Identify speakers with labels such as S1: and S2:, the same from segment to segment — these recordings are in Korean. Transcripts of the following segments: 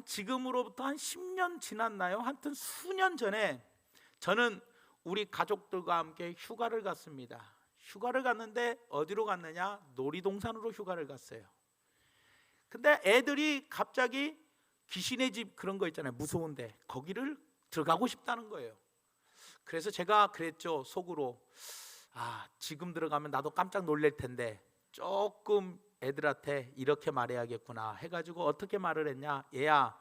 S1: 지금으로부터 한 10년 지났나요? 하여튼 수년 전에 저는 우리 가족들과 함께 휴가를 갔습니다. 휴가를 갔는데 어디로 갔느냐? 놀이동산으로 휴가를 갔어요. 근데 애들이 갑자기 귀신의 집 그런 거 있잖아요, 무서운데 거기를 들어가고 싶다는 거예요. 그래서 제가 그랬죠, 속으로. 지금 들어가면 나도 깜짝 놀랄 텐데 조금 애들한테 이렇게 말해야겠구나 해가지고 어떻게 말을 했냐? 얘야,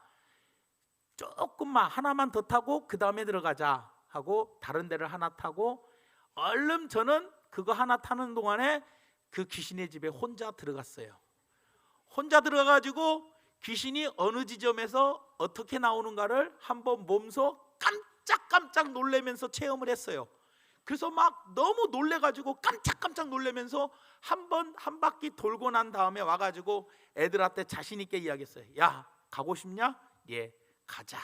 S1: 조금만 하나만 더 타고 그 다음에 들어가자 하고 다른 데를 하나 타고 얼른 저는 그거 하나 타는 동안에 그 귀신의 집에 혼자 들어갔어요. 혼자 들어가가지고 귀신이 어느 지점에서 어떻게 나오는가를 한번 몸소 깜짝깜짝 놀라면서 체험을 했어요. 그래서 막 너무 놀래가지고 깜짝깜짝 놀라면서 한 바퀴 돌고 난 다음에 와가지고 애들한테 자신 있게 이야기했어요. 야, 가고 싶냐? 예, 가자.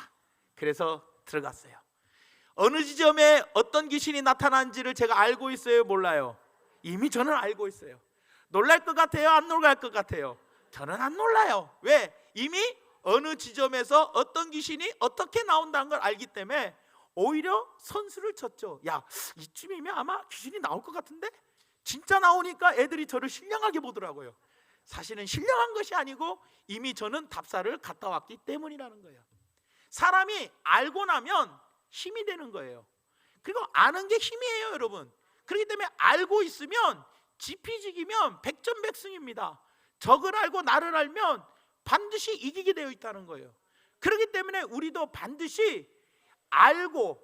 S1: 그래서 들어갔어요. 어느 지점에 어떤 귀신이 나타난지를 제가 알고 있어요, 몰라요? 이미 저는 알고 있어요. 놀랄 것 같아요, 안 놀랄 것 같아요? 저는 안 놀라요. 왜? 이미 어느 지점에서 어떤 귀신이 어떻게 나온다는 걸 알기 때문에 오히려 선수를 쳤죠. 야, 이쯤이면 아마 귀신이 나올 것 같은데? 진짜 나오니까 애들이 저를 신령하게 보더라고요. 사실은 신령한 것이 아니고 이미 저는 답사를 갔다 왔기 때문이라는 거예요. 사람이 알고 나면 힘이 되는 거예요. 그리고 아는 게 힘이에요, 여러분. 그렇기 때문에 알고 있으면 지피지기면 백전백승입니다. 적을 알고 나를 알면 반드시 이기게 되어 있다는 거예요. 그렇기 때문에 우리도 반드시 알고,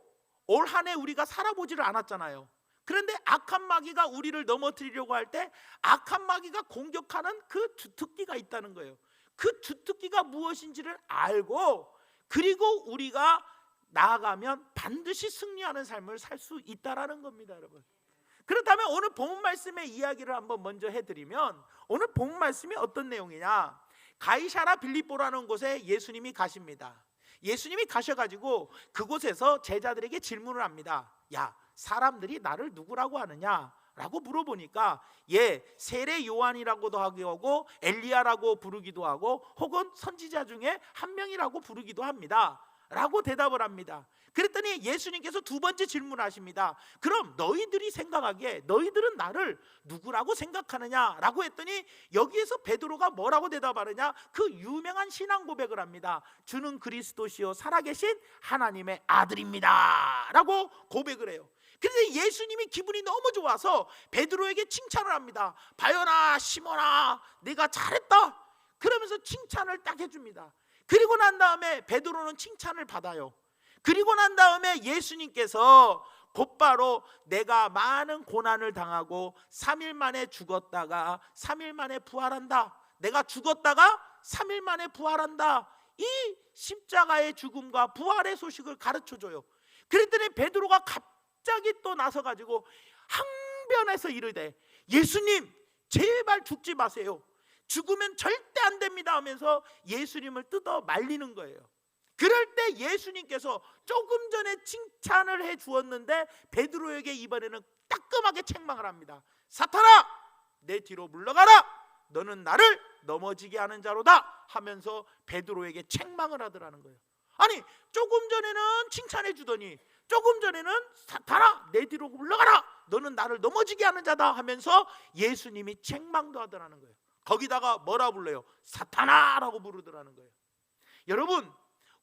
S1: 올 한 해 우리가 살아보지를 않았잖아요. 그런데 악한 마귀가 우리를 넘어뜨리려고 할 때 악한 마귀가 공격하는 그 주특기가 있다는 거예요. 그 주특기가 무엇인지를 알고, 그리고 우리가 나아가면 반드시 승리하는 삶을 살 수 있다라는 겁니다, 여러분. 그렇다면 오늘 본문 말씀의 이야기를 한번 먼저 해드리면, 오늘 본문 말씀이 어떤 내용이냐? 가이사랴 빌립보라는 곳에 예수님이 가십니다. 예수님이 가셔가지고 그곳에서 제자들에게 질문을 합니다. 야, 사람들이 나를 누구라고 하느냐? 라고 물어보니까 세례 요한이라고도 하고 엘리야라고 부르기도 하고 혹은 선지자 중에 한 명이라고 부르기도 합니다 라고 대답을 합니다. 그랬더니 예수님께서 두 번째 질문하십니다. 그럼 너희들이 생각하기에 너희들은 나를 누구라고 생각하느냐? 라고 했더니 여기에서 베드로가 뭐라고 대답하느냐? 그 유명한 신앙 고백을 합니다. 주는 그리스도시요 살아계신 하나님의 아들입니다 라고 고백을 해요. 그런데 예수님이 기분이 너무 좋아서 베드로에게 칭찬을 합니다. 바요나 시몬아, 네가 잘했다. 그러면서 칭찬을 딱 해줍니다. 그리고 난 다음에 베드로는 칭찬을 받아요. 그리고 난 다음에 예수님께서 곧바로 내가 많은 고난을 당하고 3일 만에 죽었다가 3일 만에 부활한다, 내가 죽었다가 3일 만에 부활한다, 이 십자가의 죽음과 부활의 소식을 가르쳐줘요. 그랬더니 베드로가 갑자기 또 나서가지고 항변해서 이르되, 예수님 제발 죽지 마세요. 죽으면 절대 안 됩니다 하면서 예수님을 뜯어 말리는 거예요. 그럴 때 예수님께서 조금 전에 칭찬을 해 주었는데 베드로에게 이번에는 따끔하게 책망을 합니다. 사탄아, 내 뒤로 물러가라. 너는 나를 넘어지게 하는 자로다 하면서 베드로에게 책망을 하더라는 거예요. 아니, 조금 전에는 칭찬해 주더니 조금 전에는 사탄아, 내 뒤로 물러가라. 너는 나를 넘어지게 하는 자다 하면서 예수님이 책망도 하더라는 거예요. 거기다가 뭐라 불러요? 사탄아라고 부르더라는 거예요. 여러분,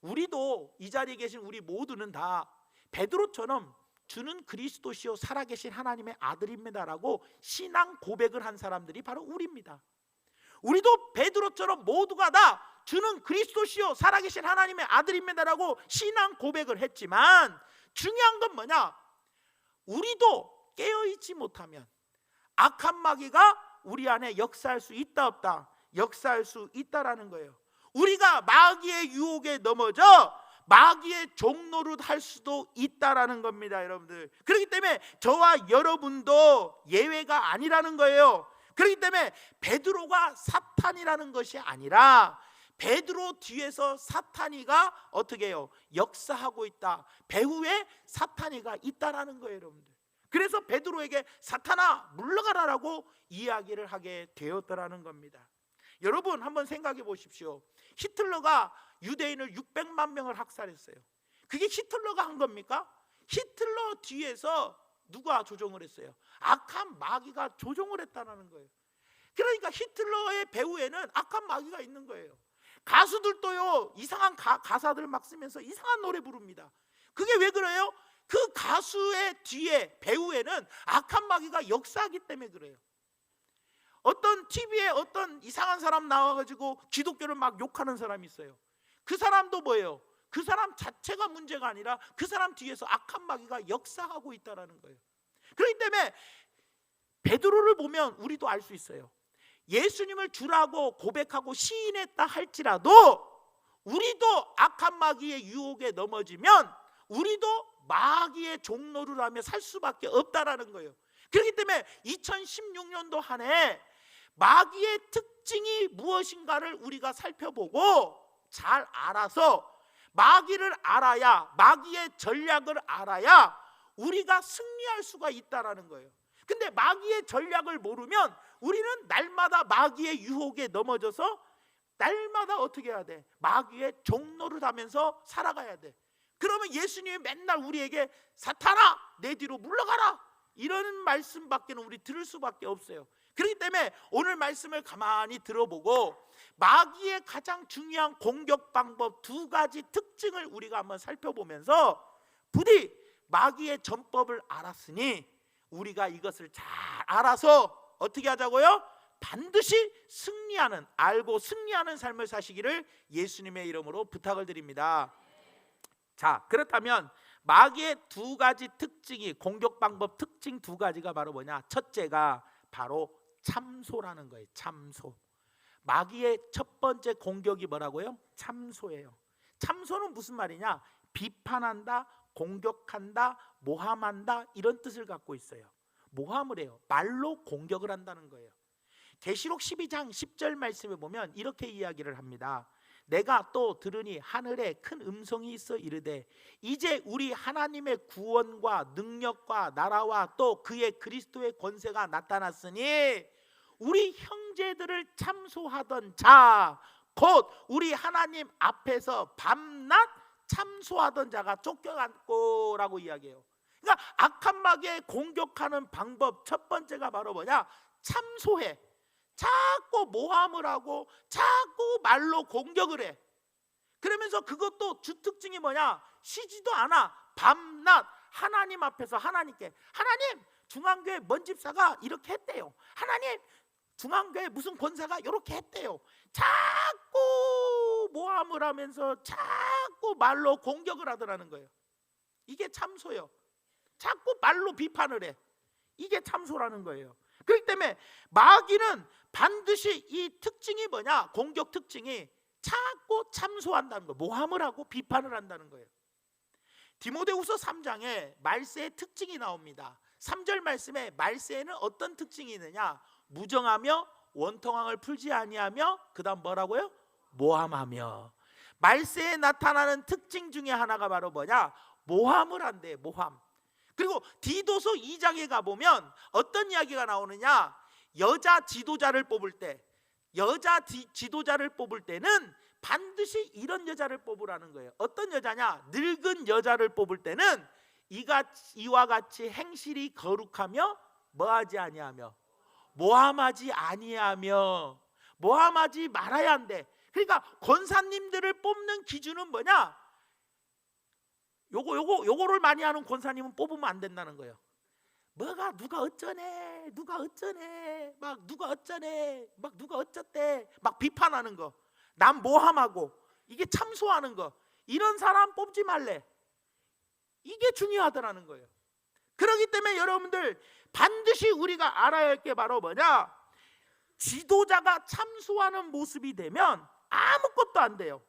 S1: 우리도 이 자리에 계신 우리 모두는 다 베드로처럼 주는 그리스도시요 살아계신 하나님의 아들입니다라고 신앙 고백을 한 사람들이 바로 우리입니다. 우리도 베드로처럼 모두가 다 주는 그리스도시요 살아계신 하나님의 아들입니다라고 신앙 고백을 했지만 중요한 건 뭐냐? 우리도 깨어있지 못하면 악한 마귀가 우리 안에 역사할 수 있다 없다? 역사할 수 있다라는 거예요. 우리가 마귀의 유혹에 넘어져 마귀의 종노릇 할 수도 있다라는 겁니다, 여러분들. 그렇기 때문에 저와 여러분도 예외가 아니라는 거예요. 그렇기 때문에 베드로가 사탄이라는 것이 아니라 베드로 뒤에서 사탄이가 어떻게 해요? 역사하고 있다. 배후에 사탄이가 있다라는 거예요, 여러분들. 그래서 베드로에게 사탄아 물러가라라고 이야기를 하게 되었더라는 겁니다. 여러분 한번 생각해 보십시오. 히틀러가 유대인을 600만 명을 학살했어요. 그게 히틀러가 한 겁니까? 히틀러 뒤에서 누가 조종을 했어요? 악한 마귀가 조종을 했다는 거예요. 그러니까 히틀러의 배후에는 악한 마귀가 있는 거예요. 가수들도요, 이상한 가사들 막 쓰면서 이상한 노래 부릅니다. 그게 왜 그래요? 그 가수의 뒤에, 배후에는 악한 마귀가 역사하기 때문에 그래요. 어떤 TV에 어떤 이상한 사람 나와가지고 기독교를 막 욕하는 사람이 있어요. 그 사람도 뭐예요? 그 사람 자체가 문제가 아니라 그 사람 뒤에서 악한 마귀가 역사하고 있다는 거예요. 그렇기 때문에 베드로를 보면 우리도 알 수 있어요. 예수님을 주라고 고백하고 시인했다 할지라도 우리도 악한 마귀의 유혹에 넘어지면 우리도 마귀의 종노를 하며 살 수밖에 없다라는 거예요. 그렇기 때문에 2016년도 한 해 마귀의 특징이 무엇인가를 우리가 살펴보고 잘 알아서 마귀를 알아야, 마귀의 전략을 알아야 우리가 승리할 수가 있다라는 거예요. 근데 마귀의 전략을 모르면 우리는 날마다 마귀의 유혹에 넘어져서 날마다 어떻게 해야 돼? 마귀의 종노를 하면서 살아가야 돼. 그러면 예수님이 맨날 우리에게 사탄아 내 뒤로 물러가라 이런 말씀밖에는 우리 들을 수밖에 없어요. 그렇기 때문에 오늘 말씀을 가만히 들어보고 마귀의 가장 중요한 공격 방법 두 가지 특징을 우리가 한번 살펴보면서 부디 마귀의 전법을 알았으니 우리가 이것을 잘 알아서 어떻게 하자고요? 반드시 승리하는, 알고 승리하는 삶을 사시기를 예수님의 이름으로 부탁을 드립니다. 자, 그렇다면 마귀의 두 가지 특징이, 공격 방법 특징 두 가지가 바로 뭐냐? 첫째가 바로 참소라는 거예요. 참소. 마귀의 첫 번째 공격이 뭐라고요? 참소예요. 참소는 무슨 말이냐? 비판한다, 공격한다, 모함한다 이런 뜻을 갖고 있어요. 모함을 해요. 말로 공격을 한다는 거예요. 계시록 12장 10절 말씀에 보면 이렇게 이야기를 합니다. 내가 또 들으니 하늘에 큰 음성이 있어 이르되 이제 우리 하나님의 구원과 능력과 나라와 또 그의 그리스도의 권세가 나타났으니 우리 형제들을 참소하던 자 곧 우리 하나님 앞에서 밤낮 참소하던 자가 쫓겨갔고라고 이야기해요. 그러니까 악한 마귀에 공격하는 방법 첫 번째가 바로 뭐냐? 참소해. 자꾸 모함을 하고 자꾸 말로 공격을 해. 그러면서 그것도 주특징이 뭐냐? 쉬지도 않아. 밤낮 하나님 앞에서 하나님께, 하나님 중앙교회 먼 집사가 이렇게 했대요. 하나님 중앙교회 무슨 권사가 이렇게 했대요. 자꾸 모함을 하면서 자꾸 말로 공격을 하더라는 거예요. 이게 참소요. 자꾸 말로 비판을 해. 이게 참소라는 거예요. 그렇기 때문에 마귀는 반드시 이 특징이 뭐냐? 공격 특징이 자꾸 참소한다는 거예요. 모함을 하고 비판을 한다는 거예요. 디모데후서 3장에 말세의 특징이 나옵니다. 3절 말씀에 말세에는 어떤 특징이 있느냐? 무정하며 원통함을 풀지 아니하며 그 다음 뭐라고요? 모함하며. 말세에 나타나는 특징 중에 하나가 바로 뭐냐? 모함을 한대. 모함. 그리고 디도서 2장에 가보면 어떤 이야기가 나오느냐? 여자 지도자를 뽑을 때, 여자 지도자를 뽑을 때는 반드시 이런 여자를 뽑으라는 거예요. 어떤 여자냐? 늙은 여자를 뽑을 때는 이와 같이 행실이 거룩하며 뭐하지 아니하며 모함하지 아니하며, 모함하지 말아야 한대. 그러니까 권사님들을 뽑는 기준은 뭐냐? 요거를 많이 하는 권사님은 뽑으면 안 된다는 거예요. 뭐가 누가 어쩌네, 누가 어쩌네, 막 누가 어쩌네, 막 누가 어쩌대, 막 비판하는 거, 남 모함하고 이게 참소하는 거, 이런 사람 뽑지 말래. 이게 중요하더라는 거예요. 그렇기 때문에 여러분들 반드시 우리가 알아야 할 게 바로 뭐냐? 지도자가 참소하는 모습이 되면 아무것도 안 돼요.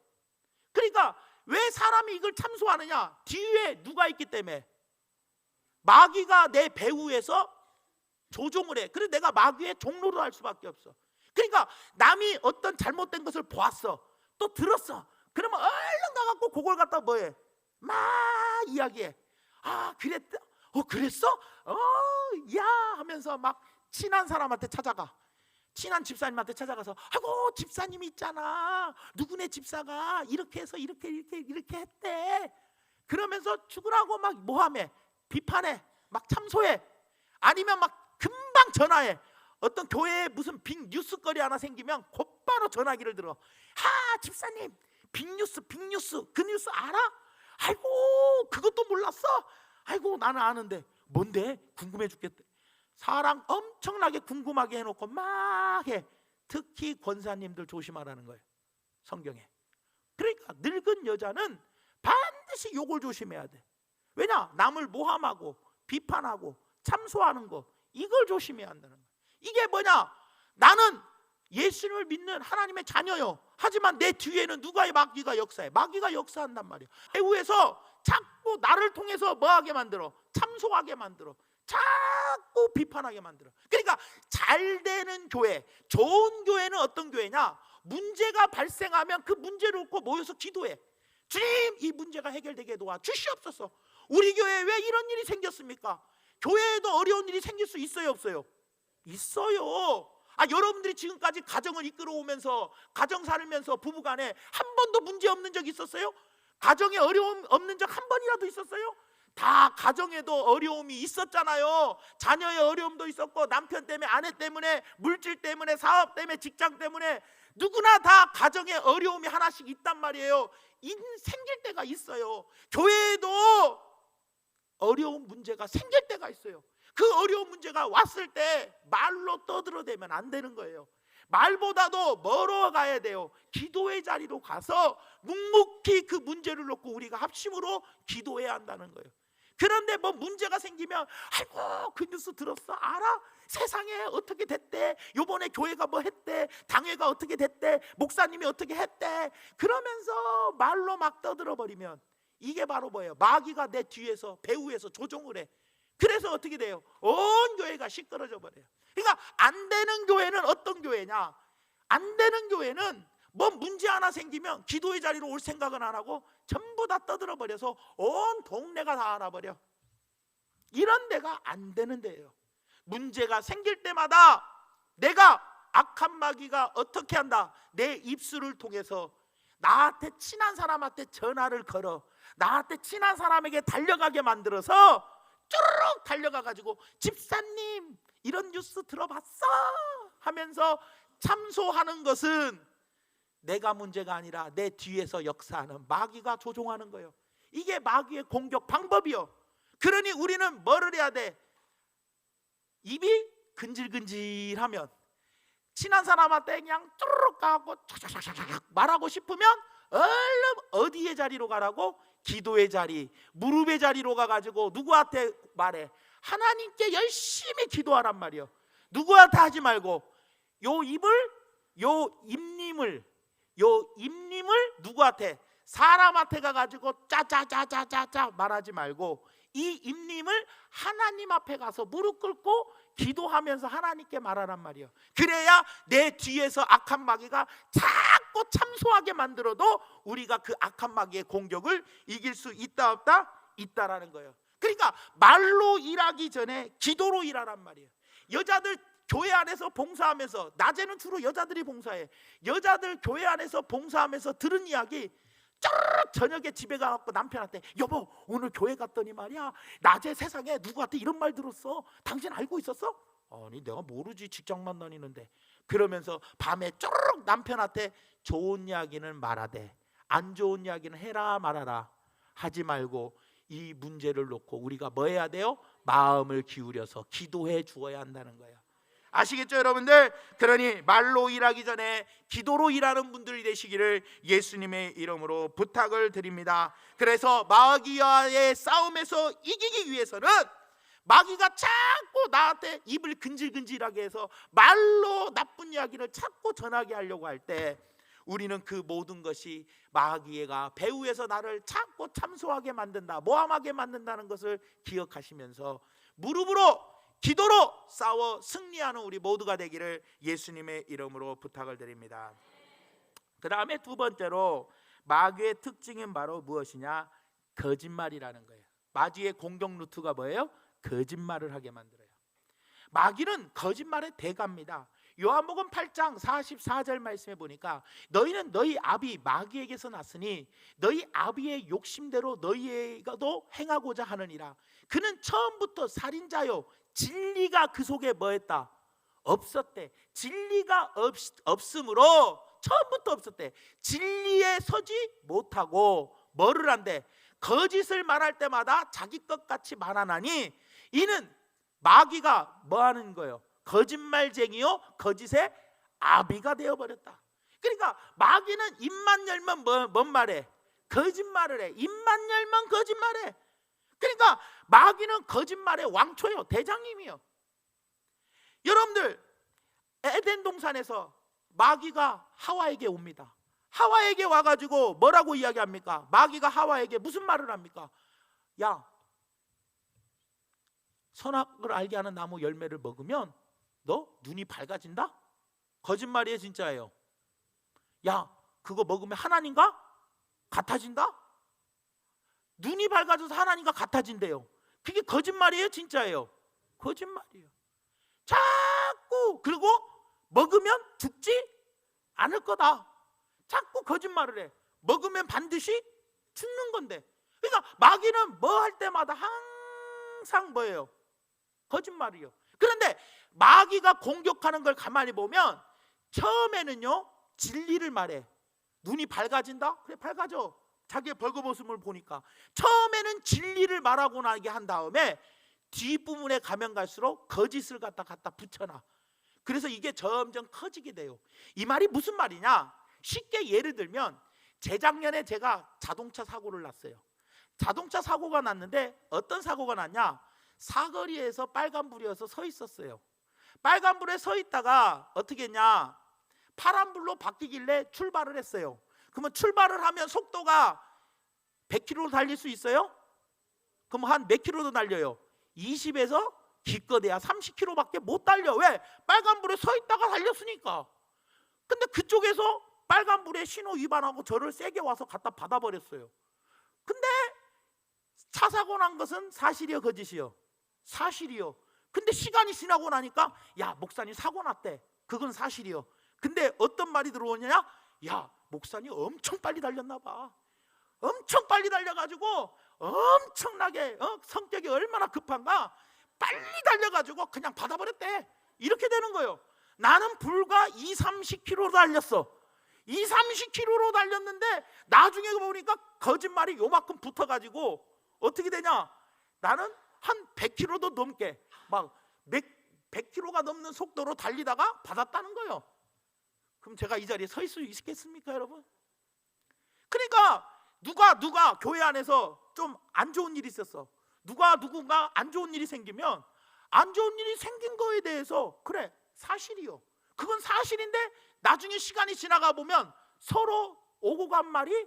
S1: 그러니까 왜 사람이 이걸 참소하느냐? 뒤에 누가 있기 때문에. 마귀가 내 배후에서 조종을 해. 그래서 내가 마귀의 종로를 할 수밖에 없어. 그러니까 남이 어떤 잘못된 것을 보았어, 또 들었어. 그러면 얼른 가갖고 그걸 갖다 뭐해? 막 이야기해. 아 그랬다? 그랬어? 야 하면서 막 친한 사람한테 찾아가. 친한 집사님한테 찾아가서 아이고 집사님이 있잖아, 누구네 집사가 이렇게 해서 이렇게 했대. 그러면서 죽으라고 막 모함해, 비판해, 막 참소해. 아니면 막 금방 전화해. 어떤 교회에 무슨 빅 뉴스거리 하나 생기면 곧바로 전화기를 들어. 집사님 빅뉴스 그 뉴스 알아? 아이고 그것도 몰랐어? 아이고 나는 아는데. 뭔데? 궁금해 죽겠대. 사람 엄청나게 궁금하게 해놓고 막 해. 특히 권사님들 조심하라는 거예요, 성경에. 그러니까 늙은 여자는 반드시 욕을 조심해야 돼. 왜냐? 남을 모함하고 비판하고 참소하는 거, 이걸 조심해야 한다는 거예요. 이게 뭐냐? 나는 예수님을 믿는 하나님의 자녀요. 하지만 내 뒤에는 누가의 마귀가 역사해. 마귀가 역사한단 말이야. 배후에서 자꾸 나를 통해서 뭐하게 만들어? 참소하게 만들어. 자꾸 비판하게 만들어. 그러니까 잘 되는 교회, 좋은 교회는 어떤 교회냐? 문제가 발생하면 그 문제를 놓고 모여서 기도해. 주님, 이 문제가 해결되게 도와주시옵소서. 우리 교회에 왜 이런 일이 생겼습니까? 교회에도 어려운 일이 생길 수 있어요, 없어요? 있어요. 여러분들이 지금까지 가정을 이끌어오면서, 가정 살면서 부부간에 한 번도 문제 없는 적 있었어요? 가정에 어려움 없는 적 한 번이라도 있었어요? 다 가정에도 어려움이 있었잖아요. 자녀의 어려움도 있었고, 남편 때문에, 아내 때문에, 물질 때문에, 사업 때문에, 직장 때문에, 누구나 다 가정에 어려움이 하나씩 있단 말이에요. 생길 때가 있어요. 교회에도 어려운 문제가 생길 때가 있어요. 그 어려운 문제가 왔을 때 말로 떠들어대면 안 되는 거예요. 말보다도 멀어가야 돼요. 기도의 자리로 가서 묵묵히 그 문제를 놓고 우리가 합심으로 기도해야 한다는 거예요. 그런데 뭐 문제가 생기면 아이고 그 뉴스 들었어? 알아? 세상에 어떻게 됐대? 요번에 교회가 뭐 했대? 당회가 어떻게 됐대? 목사님이 어떻게 했대? 그러면서 말로 막 떠들어버리면 이게 바로 뭐예요? 마귀가 내 뒤에서, 배후에서 조종을 해. 그래서 어떻게 돼요? 온 교회가 시끄러져 버려요. 그러니까 안 되는 교회는 어떤 교회냐? 안 되는 교회는 뭐 문제 하나 생기면 기도의 자리로 올 생각은 안 하고 전부 다 떠들어 버려서 온 동네가 다 알아버려. 이런 데가 안 되는 데예요. 문제가 생길 때마다 내가, 악한 마귀가 어떻게 한다? 내 입술을 통해서 나한테 친한 사람한테 전화를 걸어. 나한테 친한 사람에게 달려가게 만들어서 쭈르륵 달려가가지고 집사님 이런 뉴스 들어봤어? 하면서 참소하는 것은 내가 문제가 아니라 내 뒤에서 역사하는 마귀가 조종하는 거예요. 이게 마귀의 공격 방법이요. 그러니 우리는 뭐를 해야 돼? 입이 근질근질하면 친한 사람한테 그냥 쭈르륵 가고 말하고 싶으면 얼른 어디의 자리로 가라고? 기도의 자리, 무릎의 자리로 가가지고 누구한테 말해? 하나님께 열심히 기도하란 말이요. 누구한테 하지 말고 요 입님을 누구한테? 사람한테 가가지고 짜짜짜짜짜짜 말하지 말고 이 입님을 하나님 앞에 가서 무릎 꿇고 기도하면서 하나님께 말하란 말이에요. 그래야 내 뒤에서 악한 마귀가 자꾸 참소하게 만들어도 우리가 그 악한 마귀의 공격을 이길 수 있다 없다? 있다라는 거예요. 그러니까 말로 일하기 전에 기도로 일하란 말이에요. 여자들 교회 안에서 봉사하면서, 낮에는 주로 여자들이 봉사해. 여자들 교회 안에서 봉사하면서 들은 이야기, 쩌르륵 저녁에 집에 가갖고 남편한테 여보 오늘 교회 갔더니 말이야 낮에 세상에 누구한테 이런 말 들었어. 당신 알고 있었어? 아니 내가 모르지, 직장만 다니는데. 그러면서 밤에 쩌르륵 남편한테 좋은 이야기는 말하되 안 좋은 이야기는 해라 말아라 하지 말고 이 문제를 놓고 우리가 뭐 해야 돼요? 마음을 기울여서 기도해 주어야 한다는 거예요. 아시겠죠 여러분들? 그러니 말로 일하기 전에 기도로 일하는 분들이 되시기를 예수님의 이름으로 부탁을 드립니다. 그래서 마귀와의 싸움에서 이기기 위해서는 마귀가 자꾸 나한테 입을 근질근질하게 해서 말로 나쁜 이야기를 자꾸 전하게 하려고 할 때 우리는 그 모든 것이 마귀가 배후에서 나를 자꾸 참소하게 만든다, 모함하게 만든다는 것을 기억하시면서 무릎으로 기도로 싸워 승리하는 우리 모두가 되기를 예수님의 이름으로 부탁을 드립니다. 그 다음에 두 번째로 마귀의 특징은 바로 무엇이냐? 거짓말이라는 거예요. 마귀의 공격 루트가 뭐예요? 거짓말을 하게 만들어요. 마귀는 거짓말의 대가입니다. 요한복음 8장 44절 말씀에 보니까 너희는 너희 아비 마귀에게서 났으니 너희 아비의 욕심대로 너희에게도 행하고자 하느니라. 그는 처음부터 살인자요 진리가 그 속에 뭐했다? 없었대. 진리가 없으므로 처음부터 없었대. 진리에 서지 못하고 뭐를 한대? 거짓을 말할 때마다 자기 것 같이 말하나니 이는 마귀가 뭐 하는 거예요? 거짓말쟁이요 거짓의 아비가 되어버렸다. 그러니까 마귀는 입만 열면 뭔 말해? 거짓말을 해. 입만 열면 거짓말해. 그러니까 마귀는 거짓말의 왕초예요. 대장님이요. 여러분들 에덴 동산에서 마귀가 하와에게 옵니다. 하와에게 와가지고 뭐라고 이야기합니까? 마귀가 하와에게 무슨 말을 합니까? 야, 선악을 알게 하는 나무 열매를 먹으면 너 눈이 밝아진다? 거짓말이에요 진짜예요? 야, 그거 먹으면 하나님과 같아진다? 눈이 밝아져서 하나님과 같아진대요. 그게 거짓말이에요 진짜예요? 거짓말이에요. 자꾸 그리고 먹으면 죽지 않을 거다. 자꾸 거짓말을 해. 먹으면 반드시 죽는 건데. 그러니까 마귀는 뭐 할 때마다 항상 뭐예요? 거짓말이요. 그런데 마귀가 공격하는 걸 가만히 보면 처음에는요 진리를 말해. 눈이 밝아진다? 그래 밝아져. 자기의 벌거벗음을 보니까. 처음에는 진리를 말하고 나게 한 다음에 뒷부분에 가면 갈수록 거짓을 갖다 붙여놔. 그래서 이게 점점 커지게 돼요. 이 말이 무슨 말이냐? 쉽게 예를 들면 재작년에 제가 자동차 사고를 났어요. 자동차 사고가 났는데 어떤 사고가 났냐? 사거리에서 빨간불이어서 서 있었어요. 빨간불에 서 있다가 어떻게 했냐? 파란불로 바뀌길래 출발을 했어요. 그러면 출발을 하면 속도가 100km로 달릴 수 있어요? 그럼 한 몇 킬로도 달려요? 20에서 기껏해야 30km밖에 못 달려. 왜? 빨간불에 서 있다가 달렸으니까. 근데 그쪽에서 빨간불에 신호 위반하고 저를 세게 와서 갖다 받아버렸어요. 근데 차 사고 난 것은 사실이요 거짓이요? 사실이요. 근데 시간이 지나고 나니까 야 목사님 사고 났대. 그건 사실이요. 근데 어떤 말이 들어오냐? 야 목사님 엄청 빨리 달렸나 봐. 엄청 빨리 달려가지고 엄청나게 성격이 얼마나 급한가 빨리 달려가지고 그냥 받아버렸대. 이렇게 되는 거예요. 나는 불과 20-30km로 달렸어. 20-30km로 달렸는데 나중에 보니까 거짓말이 요만큼 붙어가지고 어떻게 되냐? 나는 한 100km도 넘게 막 100km가 넘는 속도로 달리다가 받았다는 거예요. 그럼 제가 이 자리에 서 있을 수 있겠습니까 여러분? 그러니까 누가 교회 안에서 좀 안 좋은 일이 있었어. 누군가 안 좋은 일이 생기면 안 좋은 일이 생긴 거에 대해서 그래 사실이요. 그건 사실인데 나중에 시간이 지나가 보면 서로 오고 간 말이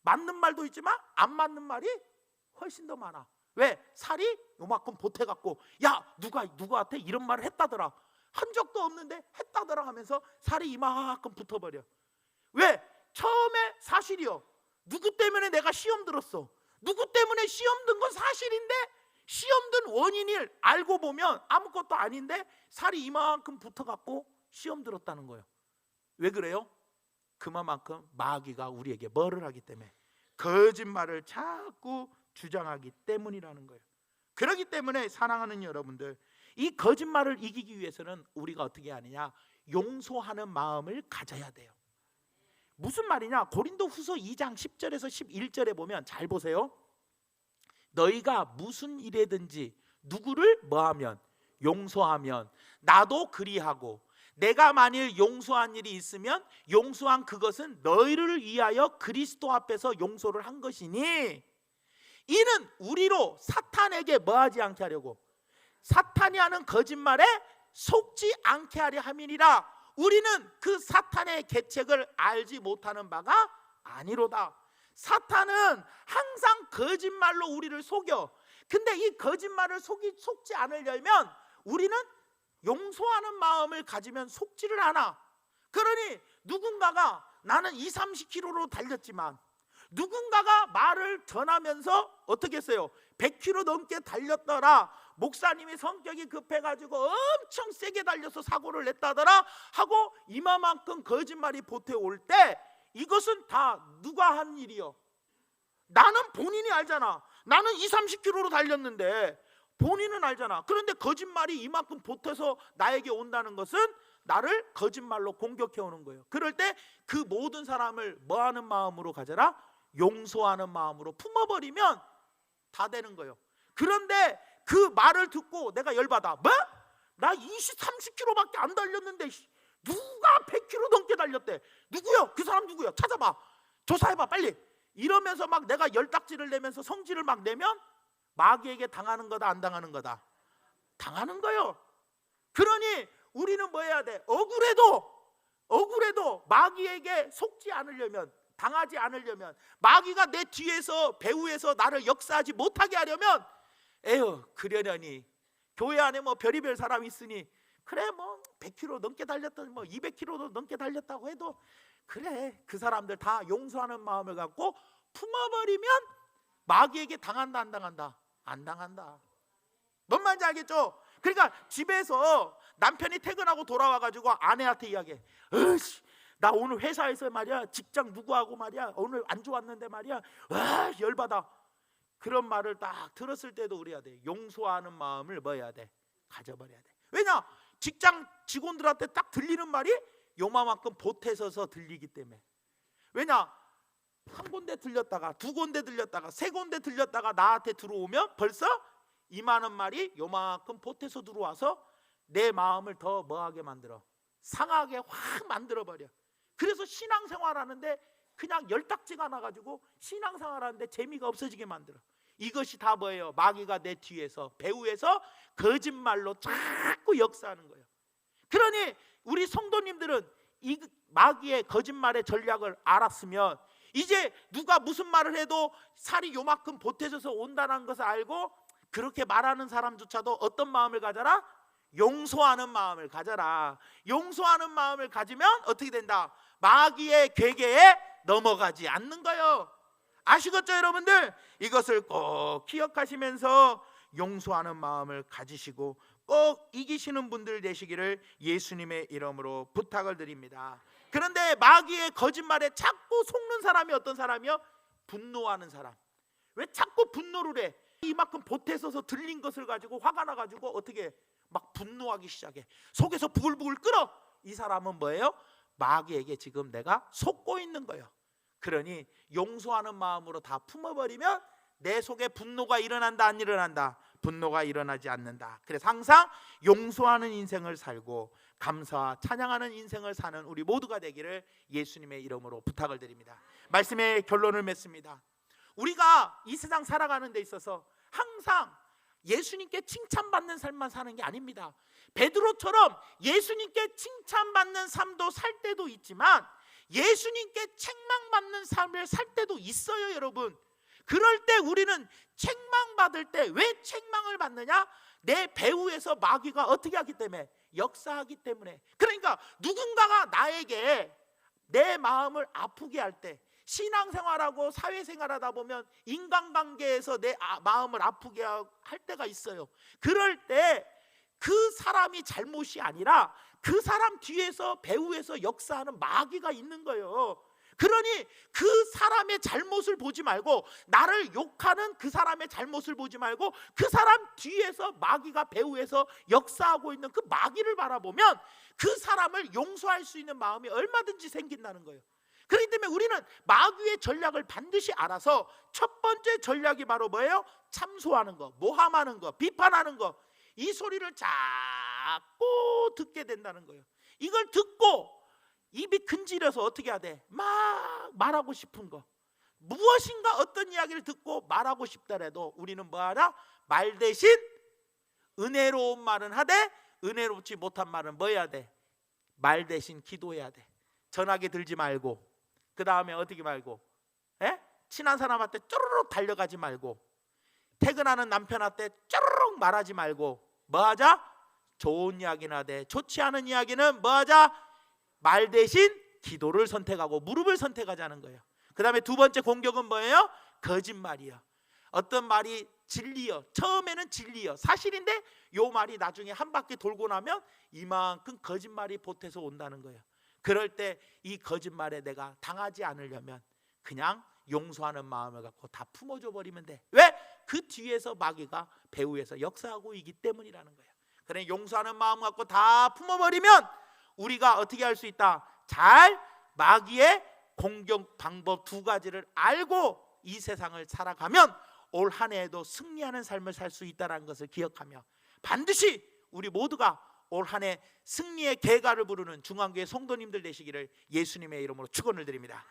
S1: 맞는 말도 있지만 안 맞는 말이 훨씬 더 많아. 왜? 살이 요만큼 보태갖고 야 누구한테 이런 말을 했다더라. 한 적도 없는데 했다더라 하면서 살이 이만큼 붙어버려. 왜? 처음에 사실이요. 누구 때문에 내가 시험 들었어. 누구 때문에 시험 든 건 사실인데 시험 든 원인을 알고 보면 아무것도 아닌데 살이 이만큼 붙어갖고 시험 들었다는 거예요. 왜 그래요? 그만큼 마귀가 우리에게 뭐를 하기 때문에 거짓말을 자꾸 주장하기 때문이라는 거예요. 그렇기 때문에 사랑하는 여러분들, 이 거짓말을 이기기 위해서는 우리가 어떻게 하느냐? 용서하는 마음을 가져야 돼요. 무슨 말이냐? 고린도후서 2장 10절에서 11절에 보면 잘 보세요. 너희가 무슨 일에든지 누구를 뭐하면? 용서하면 나도 그리하고 내가 만일 용서한 일이 있으면 용서한 그것은 너희를 위하여 그리스도 앞에서 용서를 한 것이니 이는 우리로 사탄에게 뭐하지 않게 하려고 사탄이 하는 거짓말에 속지 않게 하려 함이니라. 우리는 그 사탄의 계책을 알지 못하는 바가 아니로다. 사탄은 항상 거짓말로 우리를 속여. 근데 이 거짓말을 속지 않으려면 우리는 용서하는 마음을 가지면 속지를 않아. 그러니 누군가가 나는 20-30km로 달렸지만 누군가가 말을 전하면서 어떻게 했어요? 100km 넘게 달렸더라. 목사님이 성격이 급해가지고 엄청 세게 달려서 사고를 냈다더라 하고 이마만큼 거짓말이 보태올 때 이것은 다 누가 한 일이요? 나는 본인이 알잖아. 나는 20-30km로 달렸는데 본인은 알잖아. 그런데 거짓말이 이만큼 보태서 나에게 온다는 것은 나를 거짓말로 공격해 오는 거예요. 그럴 때 그 모든 사람을 뭐하는 마음으로 가져라? 용서하는 마음으로 품어버리면 다 되는 거예요. 그런데 그 말을 듣고 내가 열받아. 뭐? 나 20-30km밖에 안 달렸는데 누가 100km 넘게 달렸대? 누구요? 그 사람 누구요? 찾아봐. 조사해봐 빨리. 이러면서 막 내가 열딱지를 내면서 성질을 막 내면 마귀에게 당하는 거다 안 당하는 거다? 당하는 거예요. 그러니 우리는 뭐 해야 돼? 억울해도 마귀에게 속지 않으려면, 당하지 않으려면, 마귀가 내 뒤에서 배후에서 나를 역사하지 못하게 하려면 에휴 그러려니 교회 안에 뭐 별의별 사람이 있으니 그래 뭐 100km 넘게 달렸던 뭐 200km도 넘게 달렸다고 해도 그래 그 사람들 다 용서하는 마음을 갖고 품어버리면 마귀에게 당한다 안 당한다? 안 당한다. 뭔 말인지 알겠죠? 그러니까 집에서 남편이 퇴근하고 돌아와가지고 아내한테 이야기해. 으씨 나 오늘 회사에서 말이야 직장 누구하고 말이야 오늘 안 좋았는데 말이야 와 열받아. 그런 말을 딱 들었을 때도 우리 해야 돼. 용서하는 마음을 뭐 해야 돼? 가져버려야 돼. 왜냐? 직장 직원들한테 딱 들리는 말이 요만큼 보태서서 들리기 때문에. 왜냐? 한 군데 들렸다가 두 군데 들렸다가 세 군데 들렸다가 나한테 들어오면 벌써 이만한 말이 요만큼 보태서 들어와서 내 마음을 더 뭐하게 만들어? 상하게 확 만들어버려. 그래서 신앙생활하는데 그냥 열딱지가 나가지고 신앙생활하는데 재미가 없어지게 만들어. 이것이 다 뭐예요? 마귀가 내 뒤에서 배후에서 거짓말로 자꾸 역사하는 거예요. 그러니 우리 성도님들은 이 마귀의 거짓말의 전략을 알았으면 이제 누가 무슨 말을 해도 살이 요만큼 보태져서 온다는 것을 알고 그렇게 말하는 사람조차도 어떤 마음을 가져라? 용서하는 마음을 가져라. 용서하는 마음을 가지면 어떻게 된다? 마귀의 괴계에 넘어가지 않는 거예요. 아시겠죠 여러분들? 이것을 꼭 기억하시면서 용서하는 마음을 가지시고 꼭 이기시는 분들 되시기를 예수님의 이름으로 부탁을 드립니다. 그런데 마귀의 거짓말에 자꾸 속는 사람이 어떤 사람이요? 분노하는 사람. 왜 자꾸 분노를 해? 이만큼 보태서서 들린 것을 가지고 화가 나가지고 어떻게 막 분노하기 시작해. 속에서 부글부글 끓어. 이 사람은 뭐예요? 마귀에게 지금 내가 속고 있는 거예요. 그러니 용서하는 마음으로 다 품어버리면 내 속에 분노가 일어난다 안 일어난다? 분노가 일어나지 않는다. 그래서 항상 용서하는 인생을 살고 감사와 찬양하는 인생을 사는 우리 모두가 되기를 예수님의 이름으로 부탁을 드립니다. 말씀의 결론을 맺습니다. 우리가 이 세상 살아가는 데 있어서 항상 예수님께 칭찬받는 삶만 사는 게 아닙니다. 베드로처럼 예수님께 칭찬받는 삶도 살 때도 있지만 예수님께 책망받는 삶을 살 때도 있어요 여러분. 그럴 때 우리는 책망받을 때 왜 책망을 받느냐? 내 배후에서 마귀가 어떻게 하기 때문에? 역사하기 때문에. 그러니까 누군가가 나에게 내 마음을 아프게 할 때, 신앙생활하고 사회생활하다 보면 인간관계에서 내 마음을 아프게 할 때가 있어요. 그럴 때 그 사람이 잘못이 아니라 그 사람 뒤에서 배후에서 역사하는 마귀가 있는 거예요. 그러니 그 사람의 잘못을 보지 말고 나를 욕하는 그 사람의 잘못을 보지 말고 그 사람 뒤에서 마귀가 배후에서 역사하고 있는 그 마귀를 바라보면 그 사람을 용서할 수 있는 마음이 얼마든지 생긴다는 거예요. 그렇기 때문에 우리는 마귀의 전략을 반드시 알아서 첫 번째 전략이 바로 뭐예요? 참소하는 거, 모함하는 거, 비판하는 거. 이 소리를 자꾸 듣게 된다는 거예요. 이걸 듣고 입이 근질려서 어떻게 해야 돼? 막 말하고 싶은 거, 무엇인가 어떤 이야기를 듣고 말하고 싶더라도 우리는 뭐하라? 말 대신 은혜로운 말은 하되 은혜롭지 못한 말은 뭐 해야 돼? 말 대신 기도해야 돼. 전화기 들지 말고, 그 다음에 어떻게 말고, 친한 사람한테 쪼르륵 달려가지 말고, 퇴근하는 남편한테 쪼르륵 말하지 말고 뭐 하자? 좋은 이야기나 하되 좋지 않은 이야기는 뭐 하자? 말 대신 기도를 선택하고 무릎을 선택하자는 거예요. 그 다음에 두 번째 공격은 뭐예요? 거짓말이에요. 어떤 말이 진리여, 처음에는 진리여, 사실인데 요 말이 나중에 한 바퀴 돌고 나면 이만큼 거짓말이 보태서 온다는 거예요. 그럴 때 이 거짓말에 내가 당하지 않으려면 그냥 용서하는 마음을 갖고 다 품어줘 버리면 돼. 왜? 그 뒤에서 마귀가 배후에서 역사하고 있기 때문이라는 거예요. 그래, 용서하는 마음 갖고 다 품어버리면 우리가 어떻게 할 수 있다? 잘 마귀의 공격 방법 두 가지를 알고 이 세상을 살아가면 올 한 해에도 승리하는 삶을 살 수 있다는 것을 기억하며 반드시 우리 모두가 올 한 해 승리의 개가를 부르는 중앙교회 성도님들 되시기를 예수님의 이름으로 축원을 드립니다.